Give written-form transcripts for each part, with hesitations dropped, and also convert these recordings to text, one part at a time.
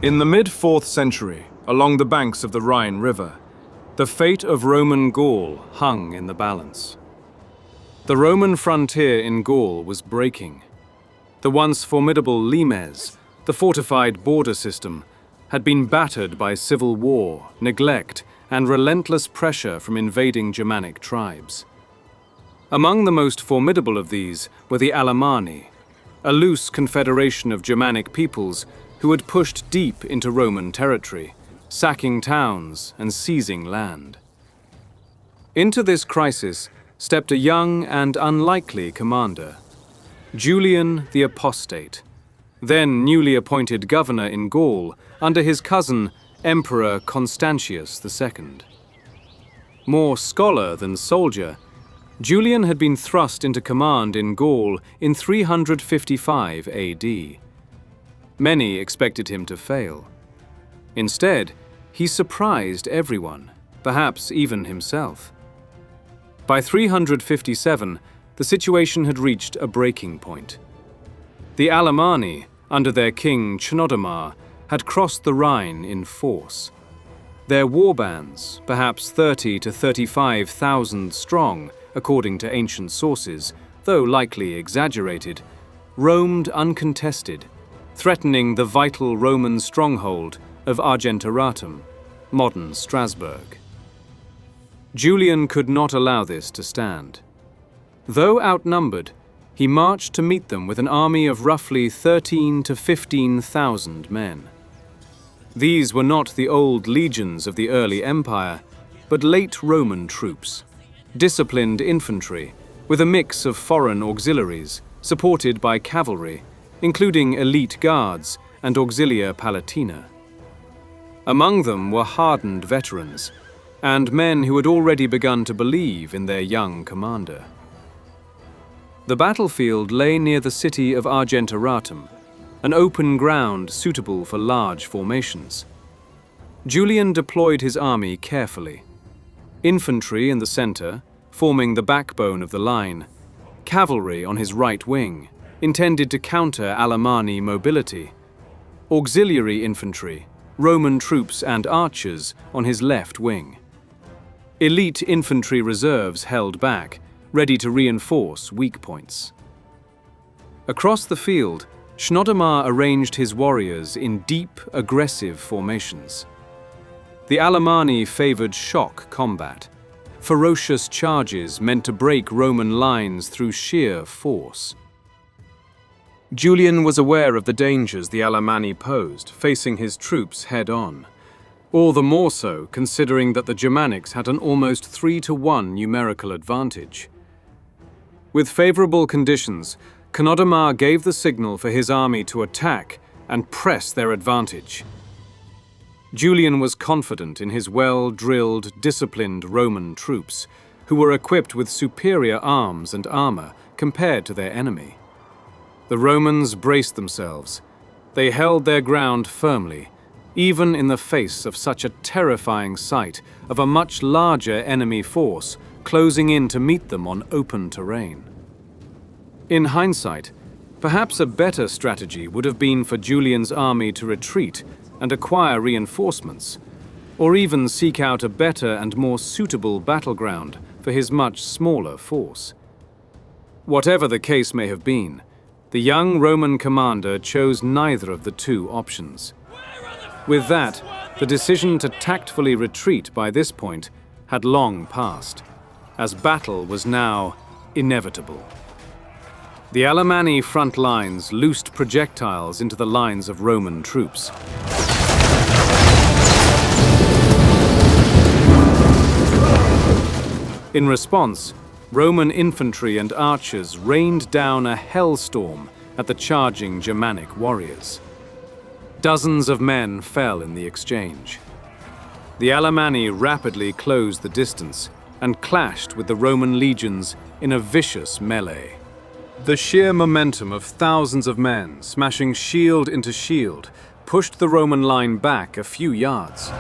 In the mid-4th century, along the banks of the Rhine River, the fate of Roman Gaul hung in the balance. The Roman frontier in Gaul was breaking. The once formidable limes, the fortified border system, had been battered by civil war, neglect, and relentless pressure from invading Germanic tribes. Among the most formidable of these were the Alamanni, a loose confederation of Germanic peoples who had pushed deep into Roman territory, sacking towns and seizing land. Into this crisis stepped a young and unlikely commander, Julian the Apostate, then newly appointed governor in Gaul under his cousin, Emperor Constantius II. More scholar than soldier, Julian had been thrust into command in Gaul in 355 AD. Many expected him to fail. Instead, he surprised everyone, perhaps even himself. By 357, the situation had reached a breaking point. The Alamanni, under their king Chnodomar, had crossed the Rhine in force. Their warbands, perhaps 30 to 35,000 strong, according to ancient sources, though likely exaggerated, roamed uncontested, threatening the vital Roman stronghold of Argentatum, modern Strasbourg. Julian could not allow this to stand. Though outnumbered, he marched to meet them with an army of roughly 13 to 15,000 men. These were not the old legions of the early empire, but late Roman troops, disciplined infantry with a mix of foreign auxiliaries supported by cavalry, including elite guards and auxilia palatina. Among them were hardened veterans and men who had already begun to believe in their young commander. The battlefield lay near the city of Argentatum, an open ground suitable for large formations. Julian deployed his army carefully. Infantry in the center, forming the backbone of the line, cavalry on his right wing, intended to counter Alamanni mobility, auxiliary infantry, Roman troops and archers on his left wing. Elite infantry reserves held back, ready to reinforce weak points. Across the field, Chnodomar arranged his warriors in deep, aggressive formations. The Alamanni favored shock combat, ferocious charges meant to break Roman lines through sheer force. Julian was aware of the dangers the Alamanni posed, facing his troops head-on. All the more so, considering that the Germanics had an almost 3-to-1 numerical advantage. With favorable conditions, Chnodomar gave the signal for his army to attack and press their advantage. Julian was confident in his well-drilled, disciplined Roman troops, who were equipped with superior arms and armor compared to their enemy. The Romans braced themselves. They held their ground firmly, even in the face of such a terrifying sight of a much larger enemy force closing in to meet them on open terrain. In hindsight, perhaps a better strategy would have been for Julian's army to retreat and acquire reinforcements, or even seek out a better and more suitable battleground for his much smaller force. Whatever the case may have been, the young Roman commander chose neither of the two options. With that, the decision to tactfully retreat by this point had long passed, as battle was now inevitable. The Alamanni front lines loosed projectiles into the lines of Roman troops. In response, Roman infantry and archers rained down a hellstorm at the charging Germanic warriors. Dozens of men fell in the exchange. The Alamanni rapidly closed the distance and clashed with the Roman legions in a vicious melee. The sheer momentum of thousands of men smashing shield into shield pushed the Roman line back a few yards.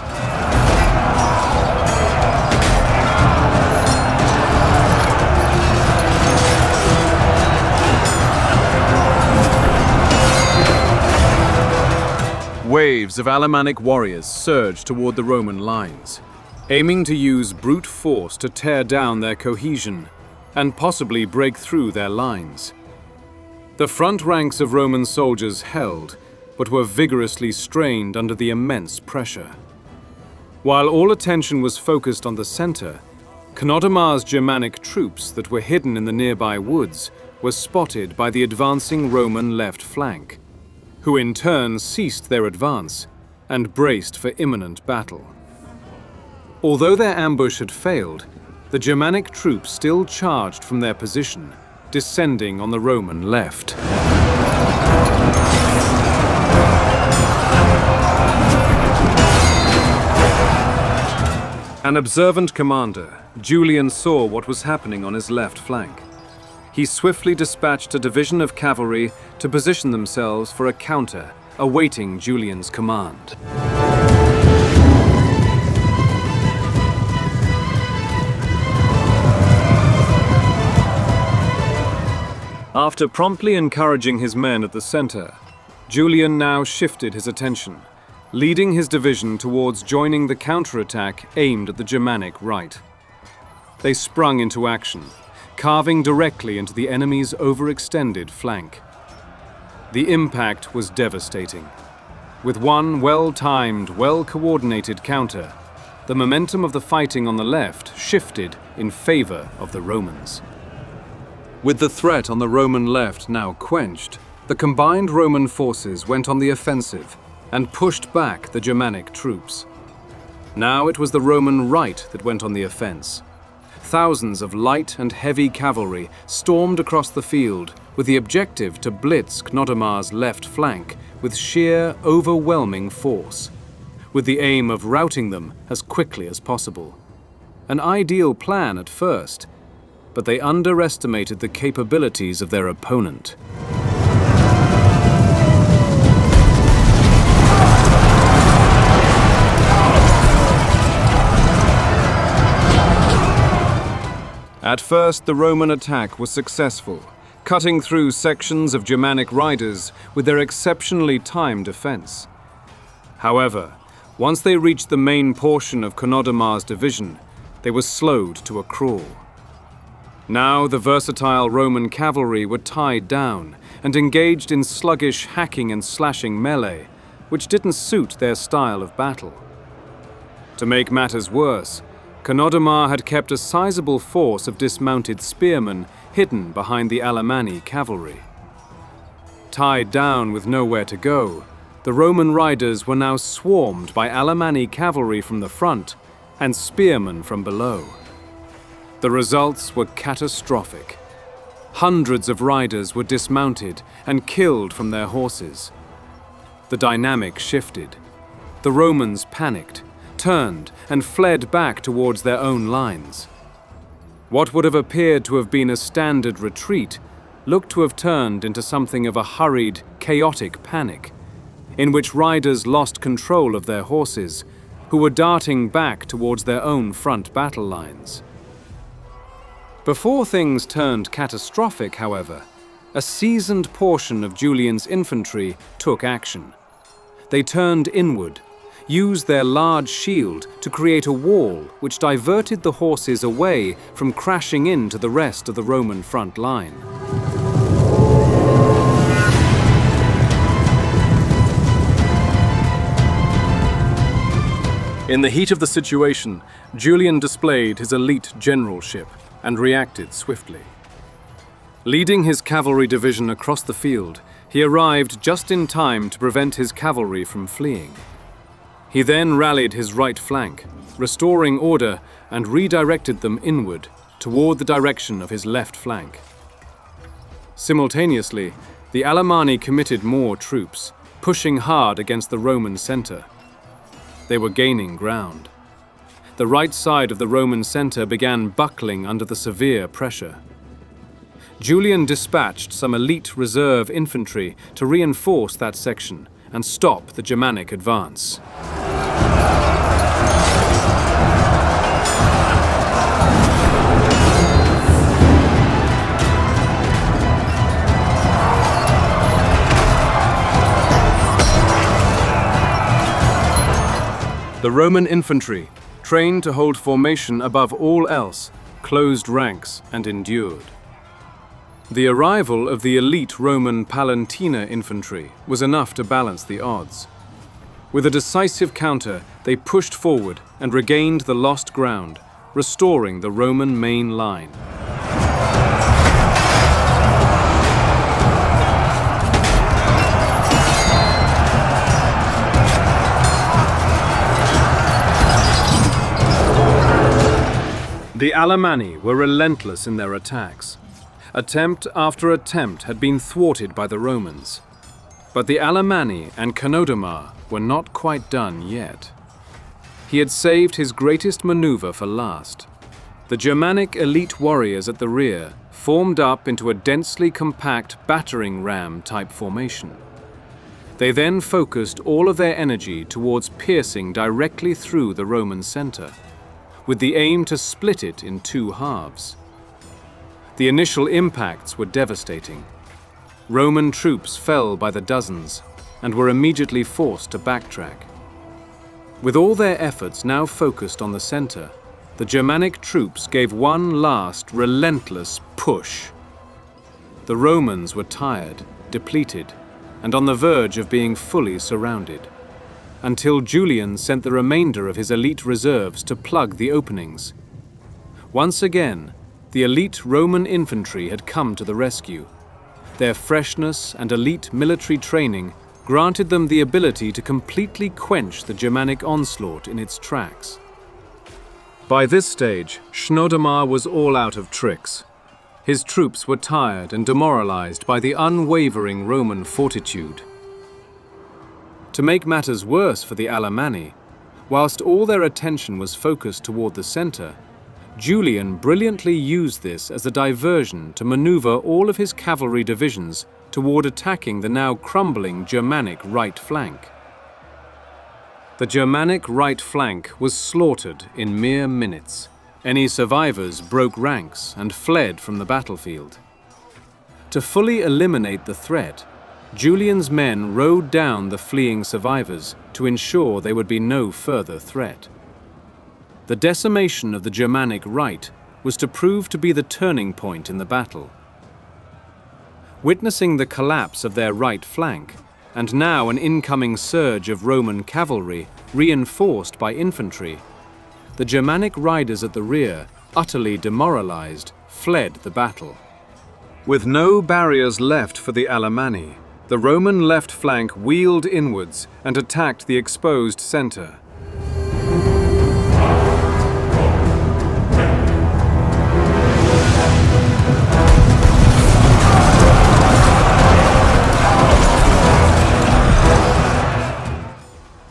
waves of Alemannic warriors surged toward the Roman lines, aiming to use brute force to tear down their cohesion and possibly break through their lines. The front ranks of Roman soldiers held, but were vigorously strained under the immense pressure. While all attention was focused on the center, Chnodomar's Germanic troops that were hidden in the nearby woods were spotted by the advancing Roman left flank, who in turn ceased their advance and braced for imminent battle. Although their ambush had failed, the Germanic troops still charged from their position, descending on the Roman left. An observant commander, Julian saw what was happening on his left flank. He swiftly dispatched a division of cavalry to position themselves for a counter, awaiting Julian's command. After promptly encouraging his men at the center, Julian now shifted his attention, leading his division towards joining the counterattack aimed at the Germanic right. They sprung into action, carving directly into the enemy's overextended flank. The impact was devastating. With one well-timed, well-coordinated counter, the momentum of the fighting on the left shifted in favor of the Romans. With the threat on the Roman left now quenched, the combined Roman forces went on the offensive and pushed back the Germanic troops. Now it was the Roman right that went on the offense. Thousands of light and heavy cavalry stormed across the field with the objective to blitz Chnodomar's left flank with sheer, overwhelming force, with the aim of routing them as quickly as possible. An ideal plan at first, but they underestimated the capabilities of their opponent. At first, the Roman attack was successful, cutting through sections of Germanic riders with their exceptionally timed defense. However, once they reached the main portion of Chnodomar's division, they were slowed to a crawl. Now the versatile Roman cavalry were tied down and engaged in sluggish hacking and slashing melee, which didn't suit their style of battle. To make matters worse, Chnodomar had kept a sizable force of dismounted spearmen hidden behind the Alamanni cavalry. Tied down with nowhere to go, the Roman riders were now swarmed by Alamanni cavalry from the front and spearmen from below. The results were catastrophic. Hundreds of riders were dismounted and killed from their horses. The dynamic shifted. The Romans panicked, turned, and fled back towards their own lines. What would have appeared to have been a standard retreat looked to have turned into something of a hurried, chaotic panic, in which riders lost control of their horses, who were darting back towards their own front battle lines. Before things turned catastrophic, however, a seasoned portion of Julian's infantry took action. They turned inward, used their large shield to create a wall which diverted the horses away from crashing into the rest of the Roman front line. In the heat of the situation, Julian displayed his elite generalship and reacted swiftly. Leading his cavalry division across the field, he arrived just in time to prevent his cavalry from fleeing. He then rallied his right flank, restoring order, and redirected them inward toward the direction of his left flank. Simultaneously, the Alamanni committed more troops, pushing hard against the Roman center. They were gaining ground. The right side of the Roman center began buckling under the severe pressure. Julian dispatched some elite reserve infantry to reinforce that section and stop the Germanic advance. The Roman infantry, trained to hold formation above all else, closed ranks and endured. The arrival of the elite Roman Palantina infantry was enough to balance the odds. With a decisive counter, they pushed forward and regained the lost ground, restoring the Roman main line. The Alamanni were relentless in their attacks. Attempt after attempt had been thwarted by the Romans. But the Alamanni and Chnodomar were not quite done yet. He had saved his greatest maneuver for last. The Germanic elite warriors at the rear formed up into a densely compact battering ram-type formation. They then focused all of their energy towards piercing directly through the Roman center, with the aim to split it in two halves. The initial impacts were devastating. Roman troops fell by the dozens and were immediately forced to backtrack. With all their efforts now focused on the center, the Germanic troops gave one last relentless push. The Romans were tired, depleted, and on the verge of being fully surrounded, until Julian sent the remainder of his elite reserves to plug the openings. Once again, the elite Roman infantry had come to the rescue. Their freshness and elite military training granted them the ability to completely quench the Germanic onslaught in its tracks. By this stage, Chnodomar was all out of tricks. His troops were tired and demoralized by the unwavering Roman fortitude. To make matters worse for the Alamanni, whilst all their attention was focused toward the center, Julian brilliantly used this as a diversion to maneuver all of his cavalry divisions toward attacking the now crumbling Germanic right flank. The Germanic right flank was slaughtered in mere minutes. Any survivors broke ranks and fled from the battlefield. To fully eliminate the threat, Julian's men rode down the fleeing survivors to ensure there would be no further threat. The decimation of the Germanic right was to prove to be the turning point in the battle. Witnessing the collapse of their right flank, and now an incoming surge of Roman cavalry reinforced by infantry, the Germanic riders at the rear, utterly demoralized, fled the battle. With no barriers left for the Alamanni, the Roman left flank wheeled inwards and attacked the exposed center.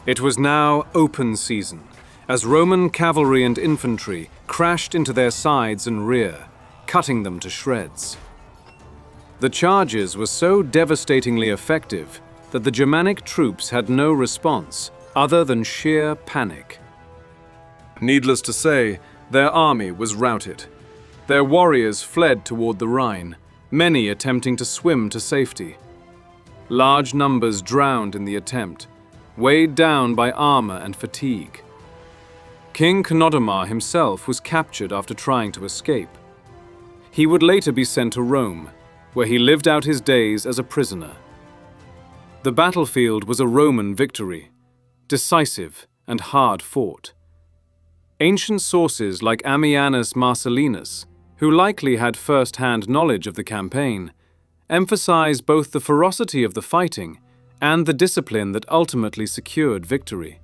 It was now open season, as Roman cavalry and infantry crashed into their sides and rear, cutting them to shreds. The charges were so devastatingly effective that the Germanic troops had no response other than sheer panic. Needless to say, their army was routed. Their warriors fled toward the Rhine, many attempting to swim to safety. Large numbers drowned in the attempt, weighed down by armor and fatigue. King Chnodomar himself was captured after trying to escape. He would later be sent to Rome, where he lived out his days as a prisoner. The battlefield was a Roman victory, decisive and hard fought. Ancient sources like Ammianus Marcellinus, who likely had first-hand knowledge of the campaign, emphasize both the ferocity of the fighting and the discipline that ultimately secured victory.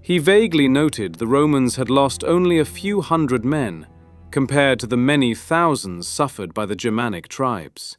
He vaguely noted the Romans had lost only a few hundred men, compared to the many thousands suffered by the Germanic tribes.